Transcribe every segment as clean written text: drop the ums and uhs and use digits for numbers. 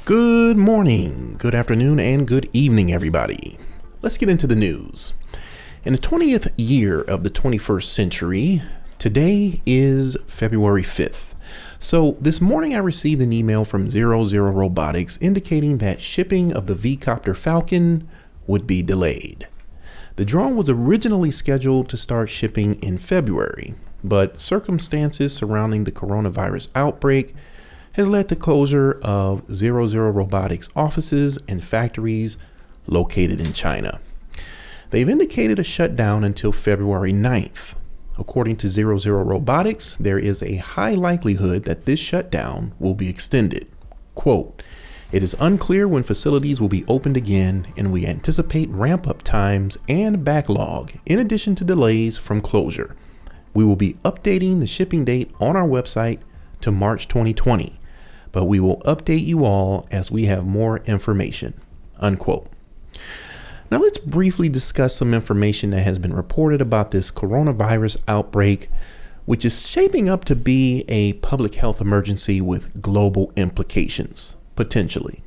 Good morning, good afternoon, and good evening, everybody. Let's get into the news. In the 20th year of the 21st century, today is February 5th. So this morning I received an email from Zero Robotics indicating that shipping of the V-Coptr Falcon would be delayed. The drone was originally scheduled to start shipping in February, but circumstances surrounding the coronavirus outbreak has led to closure of Zero Robotics offices and factories located in China. They've indicated a shutdown until February 9th. According to Zero Robotics, there is a high likelihood that this shutdown will be extended. Quote, "It is unclear when facilities will be opened again, and we anticipate ramp-up times and backlog in addition to delays from closure. We will be updating the shipping date on our website to March 2020, but we will update you all as we have more information." Unquote. Now let's briefly discuss some information that has been reported about this coronavirus outbreak, which is shaping up to be a public health emergency with global implications, potentially.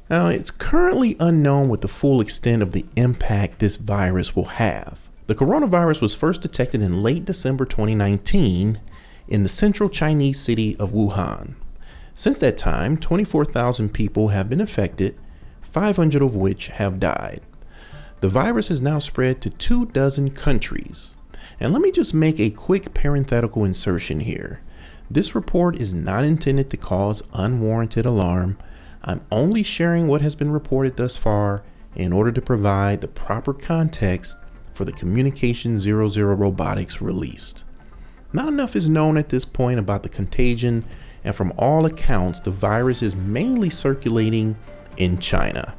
Now, it's currently unknown what the full extent of the impact this virus will have. The coronavirus was first detected in late December 2019 in the central Chinese city of Wuhan. Since that time, 24,000 people have been affected, 500 of which have died. The virus has now spread to 24 countries. And let me just make a quick parenthetical insertion here. This report is not intended to cause unwarranted alarm. I'm only sharing what has been reported thus far in order to provide the proper context for the communication Zero Robotics released. Not enough is known at this point about the contagion, and from all accounts, the virus is mainly circulating in China.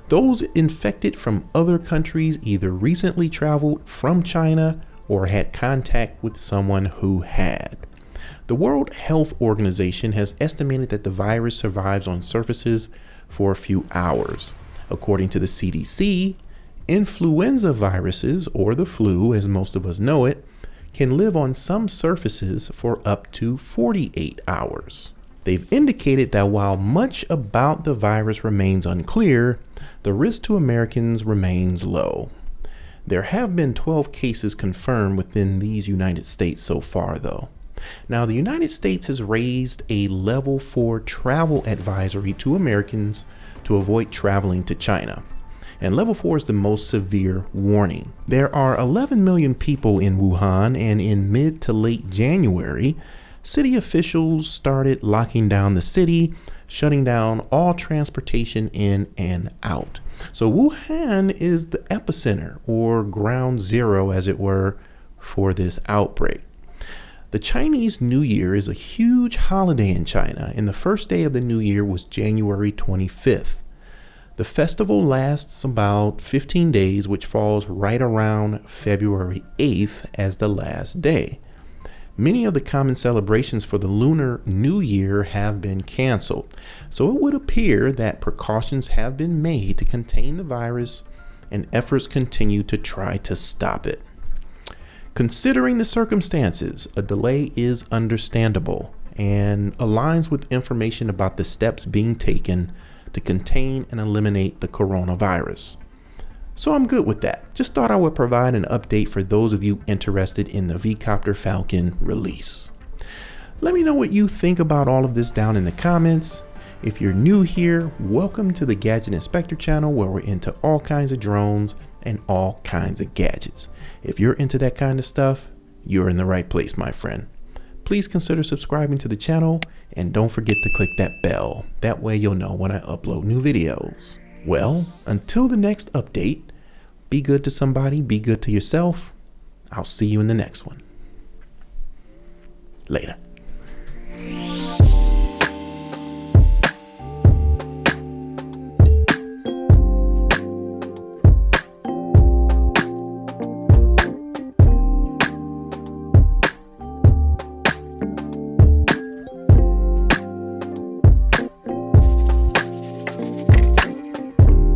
Those infected from other countries either recently traveled from China or had contact with someone who had. The World Health Organization has estimated that the virus survives on surfaces for a few hours. According to the CDC, influenza viruses, or the flu as most of us know it, can live on some surfaces for up to 48 hours. They've indicated that while much about the virus remains unclear, the risk to Americans remains low. There have been 12 cases confirmed within these United States so far, though. Now, the United States has raised a level 4 travel advisory to Americans to avoid traveling to China. And level 4 is the most severe warning. There are 11 million people in Wuhan, and in mid to late January, city officials started locking down the city, shutting down all transportation in and out. So Wuhan is the epicenter, or ground zero as it were, for this outbreak. The Chinese New Year is a huge holiday in China, and the first day of the new year was January 25th. The festival lasts about 15 days, which falls right around February 8th as the last day. Many of the common celebrations for the Lunar New Year have been canceled, so it would appear that precautions have been made to contain the virus and efforts continue to try to stop it. Considering the circumstances, a delay is understandable and aligns with information about the steps being taken to contain and eliminate the coronavirus. So I'm good with that. Just thought I would provide an update for those of you interested in the V-Coptr Falcon release. Let me know what you think about all of this down in the comments. If you're new here, welcome to the Gadget Inspector channel, where we're into all kinds of drones and all kinds of gadgets. If you're into that kind of stuff, you're in the right place, my friend. Please consider subscribing to the channel, and don't forget to click that bell. That way you'll know when I upload new videos. Well, until the next update, be good to somebody, be good to yourself. I'll see you in the next one. Later.